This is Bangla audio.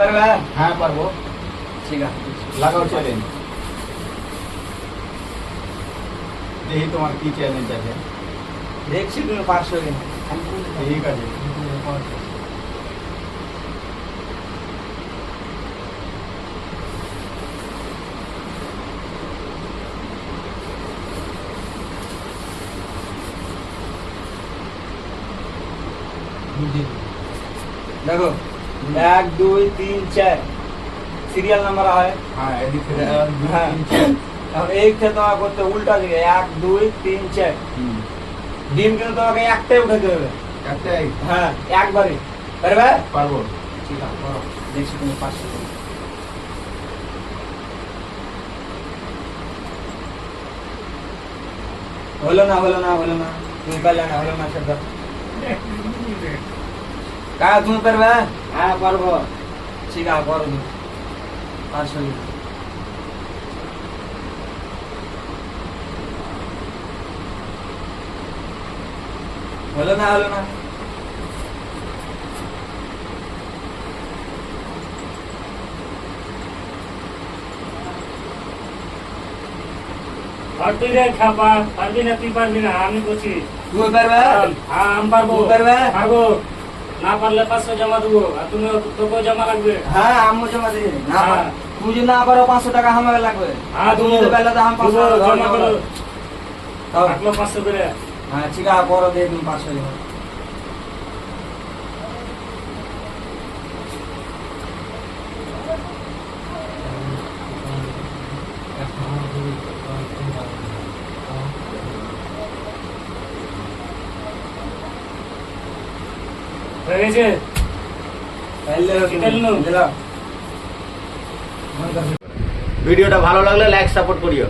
পারবে? হ্যাঁ পারবো। ঠিক আছে, লাগাও চ্যালেঞ্জ। দেখি তোমার কি চ্যালেঞ্জ আছে। দেখছি তুমি পারছো কিনা। ঠিক আছে। দেখো 1 2 3 4 সিরিয়াল নাম্বার হয়। হ্যাঁ এদিক থেকে হ্যাঁ, এখন এইটা তোমার করতে উল্টা দিকে 1 2 3 4 ডিম কিন্তু তোমাকে একটাই উঠাতে হবে। একটাই। হ্যাঁ, একবারে পারবে? পারবো। ঠিক আছে, করো। দেখছি তুমি পারছো কিনা। হলো না তুমি পারলে না, হলো না সেটা। তুমি পারবে? হ্যাঁ পারবো। ঠিক আছে, করো তুমি পারছো কিনা। হলো না পারবি রে খাপা, পারবি না তুই পারবি না, আমি বলছি। তুমি পারবে? হ্যাঁ আমি পারবো। তুমি পারবে? পারবো। না পারলে 500 জমা দেবো, আর তুমি তোকেও জমা লাগবে। হ্যাঁ, আম্মু জমা দিয়ে না হ্যাঁ। তুমি যদি না পারো 500 টাকা আমাকে লাগবে। হ্যাঁ তুমি দেবো। যদি পারলে তো আমি 500 দেবো, টাকা জমা করো। দাও। রাখলো 500 করে। হ্যাঁ ঠিক আছে, করো দিয়ে তুমি 500 টাকা। হয়ে গেছে? দিলাম। ভিডিওটা ভালো লাগলে লাইক সাপোর্ট করিও।